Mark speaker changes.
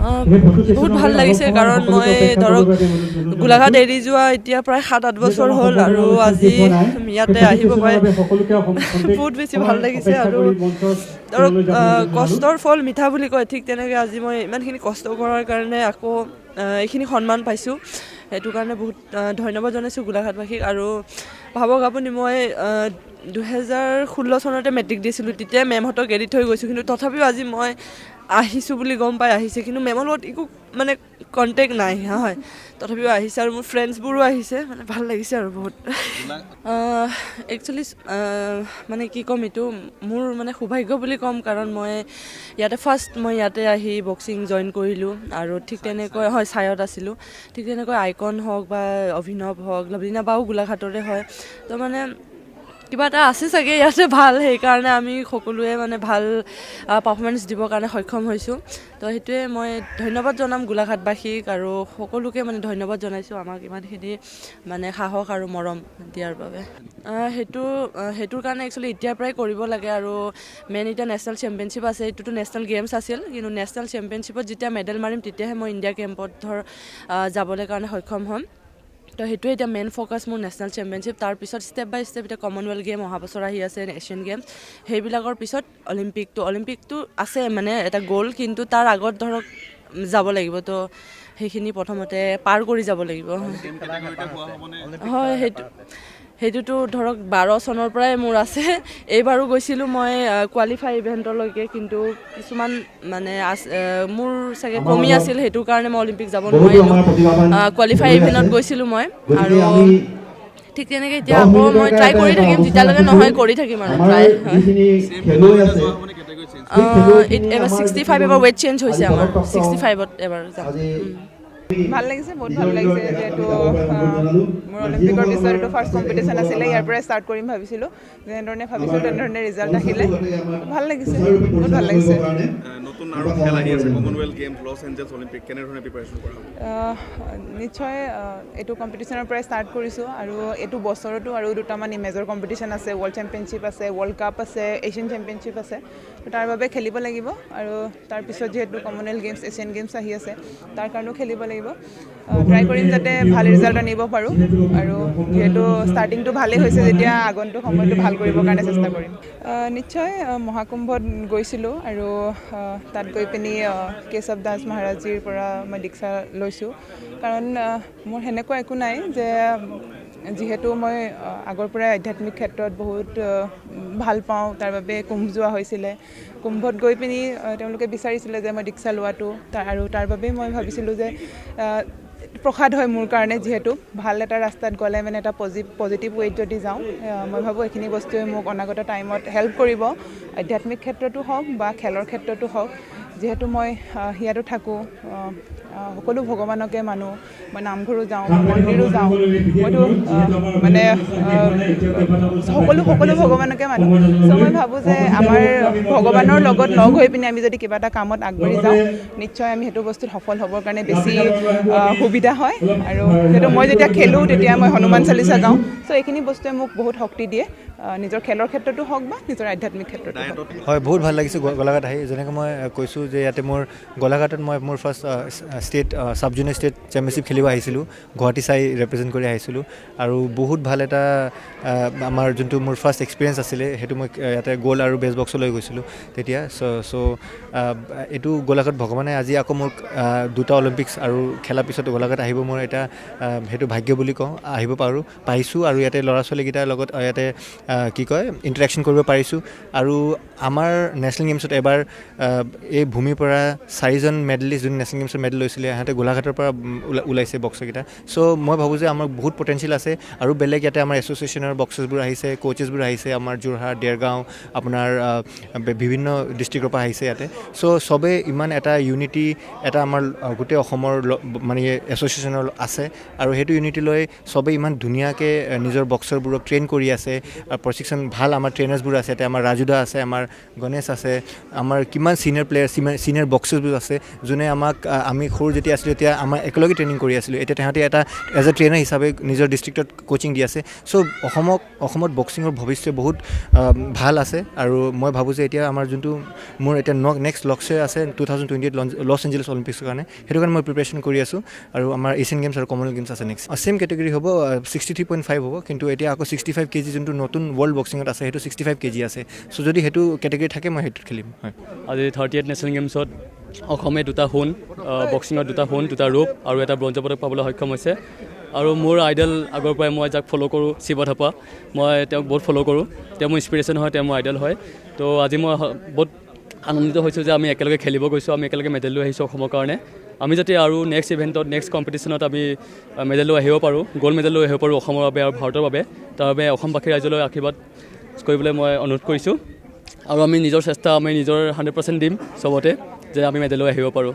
Speaker 1: বহুত ভাল লাগিছে কাৰণ মই ধৰক গোলাঘাট এৰি যোৱা এতিয়া প্ৰায় 7-8 বছৰ হ'ল আৰু আজি ইয়াতে আহিব পাই বহুত বেছি ভাল লাগিছে আৰু ধৰক কষ্টৰ ফল মিঠা বুলি কয় ঠিক তেনেকৈ আজি মই ইমানখিনি কষ্ট কৰাৰ কাৰণে আকৌ এইখিনি সন্মান পাইছোঁ সেইটো কাৰণে বহুত ধন্যবাদ জনাইছোঁ গোলাঘাটবাসীক আৰু ভাবক আপুনি মই 2016 চনতে মেট্ৰিক দিছিলোঁ তেতিয়া মেমহঁতক এৰি থৈ গৈছোঁ কিন্তু তথাপিও আজি মই আহিছোঁ বুলি গম পাই আহিছে কিন্তু মেমৰ লগত একো মানে কণ্টেক্ট নাই হয় তথাপিও আহিছে আৰু মোৰ ফ্ৰেণ্ডছবোৰো আহিছে মানে ভাল লাগিছে আৰু বহুত একচুৱেলি মানে কি ক'ম এইটো মোৰ মানে সৌভাগ্য বুলি ক'ম কাৰণ মই ইয়াতে ফাৰ্ষ্ট মই ইয়াতে আহি বক্সিং জইন কৰিলোঁ আৰু ঠিক তেনেকৈ হয় চায়ত আছিলোঁ ঠিক তেনেকৈ আইকন হওক বা অভিনৱ হওক লভলীনা বাও গোলাঘাটৰে হয় তো মানে কিবা এটা আছে চাগে ইয়াতে ভাল সেইকাৰণে আমি সকলোৱে মানে ভাল পাৰফৰ্মেঞ্চ দিবৰ কাৰণে সক্ষম হৈছোঁ তো সেইটোৱে মই ধন্যবাদ জনাম গোলাঘাটবাসীক আৰু সকলোকে মানে ধন্যবাদ জনাইছোঁ আমাক ইমানখিনি মানে সাহস আৰু মৰম দিয়াৰ বাবে সেইটোৰ কাৰণে একচুৱেলি এতিয়াৰ পৰাই কৰিব লাগে আৰু মেইন এতিয়া নেশ্যনেল চেম্পিয়নশ্বিপ আছে এইটোতো নেশ্যনেল গেমছ আছিল কিন্তু নেশ্যনেল চেম্পিয়নশ্বিপত যেতিয়া মেডেল মাৰিম তেতিয়াহে মই ইণ্ডিয়া কেম্পত যাবলৈ কাৰণে সক্ষম হ'ম তো সেইটোৱে এতিয়া মেইন ফ'কাছ মোৰ নেশ্যনেল চেম্পিয়নশ্বিপ তাৰপিছত ষ্টেপ বাই ষ্টেপ এতিয়া কমনৱেলথ গেম অহা বছৰ আহি আছে এছিয়ান গেমছ সেইবিলাকৰ পিছত অলিম্পিকটো আছে মানে এটা গ'ল কিন্তু তাৰ আগত ধৰক যাব লাগিব তো সেইখিনি প্ৰথমতে পাৰ কৰি যাব লাগিব হয় সেইটোতো ধৰক 12 চনৰ পৰাই মোৰ আছে এইবাৰো গৈছিলোঁ মই কোৱালিফাই ইভেণ্টলৈকে কিন্তু কিছুমান মানে মোৰ চাগে কমি আছিল সেইটোৰ কাৰণে মই অলিম্পিক যাব নোৱাৰিলোঁ কোৱালিফাই ইভেণ্টত গৈছিলোঁ মই আৰু ঠিক তেনেকৈ এতিয়া আকৌ মই ট্ৰাই কৰি থাকিম যেতিয়ালৈকে নহয় কৰি থাকিম আৰু ট্ৰাই এবাৰ 65 এবাৰ ৱেইট চেঞ্জ হৈছে আমাৰ 65ত এবাৰ যাম
Speaker 2: ভাল লাগিছে বহুত ভাল লাগিছে যিহেতু মোৰ অলিম্পিকৰ পিছত এইটো ফাৰ্ষ্ট কম্পিটিশ্যন আছিলে ইয়াৰ পৰাই ষ্টাৰ্ট কৰিম ভাবিছিলোঁ যেনেধৰণে ভাবিছোঁ তেনেধৰণে ৰিজাল্ট আহিলে ভাল লাগিছে বহুত ভাল লাগিছে
Speaker 3: নতুন আৰু খেল আহি আছে Commonwealth games Los Angeles Olympic কেনেধৰণে প্ৰিপাৰেশ্যন কৰা
Speaker 2: নিশ্চয় এইটো কম্পিটিশ্যনৰ পৰাই ষ্টাৰ্ট কৰিছোঁ আৰু এইটো বছৰতো আৰু দুটামান মেজৰ কম্পিটিশ্যন আছে ৱৰ্ল্ড চেম্পিয়নশ্বিপ আছে ৱৰ্ল্ড কাপ আছে এছিয়ান চেম্পিয়নশ্বিপ আছে তাৰ বাবে খেলিব লাগিব আৰু তাৰপিছত যিহেতু কমনৱেলথ গেমছ এছিয়ান গেমছ আহি আছে তাৰ কাৰণেও খেলিব লাগিব ট্ৰাই কৰিম যাতে ভাল ৰিজাল্ট আনিব পাৰোঁ আৰু যিহেতু ষ্টাৰ্টিংটো ভালেই হৈছে যেতিয়া আগন্তুক সময়টো ভাল কৰিবৰ কাৰণে চেষ্টা কৰিম নিশ্চয় মহাকুম্ভত গৈছিলোঁ আৰু তাত গৈ পিনি কেশৱ দাস মহাৰাজজীৰ পৰা মই দীক্ষা লৈছোঁ কাৰণ মোৰ সেনেকুৱা একো নাই যে যিহেতু মই আগৰ পৰাই আধ্যাত্মিক ক্ষেত্ৰত বহুত ভাল পাওঁ তাৰ বাবে কুম্ভ যোৱা হৈছিলে কুম্ভত গৈ পিনি তেওঁলোকে বিচাৰিছিলে যে মই দীক্ষা লোৱাটো আৰু তাৰ বাবেই মই ভাবিছিলোঁ যে প্ৰসাদ হয় মোৰ কাৰণে যিহেতু ভাল এটা ৰাস্তাত গ'লে মানে এটা পজিটিভ ৱেত যদি যাওঁ মই ভাবোঁ এইখিনি বস্তুৱে মোক অনাগত টাইমত হেল্প কৰিব আধ্যাত্মিক ক্ষেত্ৰতো হওক বা খেলৰ ক্ষেত্ৰতো হওক যিহেতু মই ইয়াতো থাকোঁ সকলো ভগৱানকে মানো মই নামঘৰো যাওঁ মন্দিৰো যাওঁ মইতো মানে সকলো ভগৱানকে মানো চ' মই ভাবোঁ যে আমাৰ ভগৱানৰ লগত লগ হৈ পিনে আমি যদি কিবা এটা কামত আগবাঢ়ি যাওঁ নিশ্চয় আমি সেইটো বস্তুত সফল হ'বৰ কাৰণে বেছি সুবিধা হয় আৰু যিহেতু মই যেতিয়া খেলোঁ তেতিয়া মই হনুমান চালিচা গাওঁ চ' এইখিনি বস্তুৱে মোক বহুত শক্তি দিয়ে নিজৰ খেলৰ ক্ষেত্ৰতো হওক বা নিজৰ আধ্যাত্মিক ক্ষেত্ৰতো
Speaker 4: হয় বহুত ভাল লাগিছে গোলাঘাট আহি যেনেকৈ মই কৈছোঁ যে ইয়াতে গোলাঘাটত মই মোৰ first state sub junior state championship খেলিব আহিছিলোঁ গুৱাহাটী চাই ৰিপ্ৰেজেণ্ট কৰি আহিছিলোঁ আৰু বহুত ভাল এটা আমাৰ যোনটো মোৰ ফাৰ্ষ্ট এক্সপিৰিয়েঞ্চ আছিলে সেইটো মই ইয়াতে গ'ল্ড আৰু বেষ্ট বক্সলৈ গৈছিলোঁ তেতিয়া চ' এইটো গোলাঘাট ভগৱানে আজি আকৌ মোক দুটা অলিম্পিক্স আৰু খেলাৰ পিছত গোলাঘাট আহিব মোৰ এটা সেইটো ভাগ্য বুলি কওঁ আহিব পাৰিছোঁ আৰু ইয়াতে ল'ৰা ছোৱালীকেইটাৰ লগত ইয়াতে কি কয় ইণ্টাৰেকশ্যন কৰিব পাৰিছোঁ আৰু আমাৰ নেশ্যনেল গেমছত এবাৰ এই ভূমিৰ পৰা 4জন মেডেলিষ্ট যোন নেশ্যনেল গেমছৰ মেডেল লৈছিলে সিহঁতে গোলাঘাটৰ পৰা ওলাইছে বক্সৰকেইটা চ' মই ভাবোঁ যে আমাৰ বহুত পটেঞ্চিয়েল আছে আৰু বেলেগ ইয়াতে আমাৰ এছ'চিয়েশ্যনৰ বক্সাৰ্ছবোৰ আহিছে কোচেছবোৰ আহিছে আমাৰ যোৰহাট দেৰগাঁও আপোনাৰ বিভিন্ন ডিষ্ট্ৰিক্টৰ পৰা আহিছে ইয়াতে চ' চবেই ইমান এটা ইউনিটি এটা আমাৰ গোটেই অসমৰ মানে এছ'চিয়েশ্যনৰ আছে আৰু সেইটো ইউনিটি লৈ চবেই ইমান ধুনীয়াকৈ নিজৰ বক্সাৰবোৰক ট্ৰেইন কৰি আছে প্ৰশিক্ষণ ভাল আমাৰ ট্ৰেইনাৰ্ছবোৰ আছে এতিয়া আমাৰ ৰাজুদা আছে আমাৰ গণেশ আছে আমাৰ কিমান ছিনিয়ৰ প্লেয়াৰ ছিনিয়ৰ বক্সাৰ্ছবোৰ আছে যোনে আমাক আমি সৰু যেতিয়া আছিলোঁ তেতিয়া আমাৰ একেলগে ট্ৰেইনিং কৰি আছিলোঁ এতিয়া তাহাঁতে এটা এজ এ ট্ৰেইনাৰ হিচাপে নিজৰ ডিষ্ট্ৰিক্টত কোচিং দি আছে চ' অসমত বক্সিঙৰ ভৱিষ্যত বহুত ভাল আছে আৰু মই ভাবোঁ যে এতিয়া আমাৰ যোনটো মোৰ এতিয়া নেক্সট লক্ষ্য আছে 2028 লছ এঞ্জেলছ অলিম্পিক্সৰ কাৰণে সেইটো কাৰণে মই প্ৰিপেৰেশ্যন কৰি আছোঁ আৰু আমাৰ এছিয়ান গেমছ আৰু কমনৱেলথ গেমছ আছে নেক্সট ছেম কেটেগৰী হ'ব 63.5 হ'ব কিন্তু এতিয়া আকৌ 65 কেজি যোনটো নতুন ৱৰ্ল্ড বক্সিঙত আছে সেইটো 65 কেজি আছে চ' যদি সেইটো কেটেগৰী থাকে মই সেইটোত খেলিম হয়
Speaker 5: আজি 38 নেশ্যনেল গেমছত অসমে 2টা সোণ বক্সিঙত 2টা সোণ 2টা ৰূপ আৰু এটা ব্ৰঞ্জ পদক পাবলৈ সক্ষম হৈছে আৰু মোৰ আইডল আগৰ পৰাই মই যাক ফ'ল' কৰোঁ শিৱ থাপা মই তেওঁক বহুত ফ'ল' কৰোঁ তেওঁ মোৰ ইনস্পিৰেশ্যন হয় তেওঁ মোৰ আইডল হয় তো আজি মই বহুত আনন্দিত হৈছোঁ যে আমি একেলগে খেলিব গৈছোঁ আমি একেলগে মেডেল লৈ আহিছোঁ অসমৰ কাৰণে আমি যাতে আৰু নেক্সট ইভেণ্টত নেক্সট কম্পিটিশ্যনত আমি মেডেল লৈ আহিব পাৰোঁ গ'ল্ড মেডেল লৈ আহিব পাৰোঁ অসমৰ বাবে আৰু ভাৰতৰ বাবে তাৰ বাবে অসমবাসী ৰাইজলৈ আশীৰ্বাদ কৰিবলৈ মই অনুৰোধ কৰিছোঁ আৰু আমি নিজৰ চেষ্টা আমি নিজৰ 100% দিম চবতে যে আমি মেডেল লৈ আহিব পাৰোঁ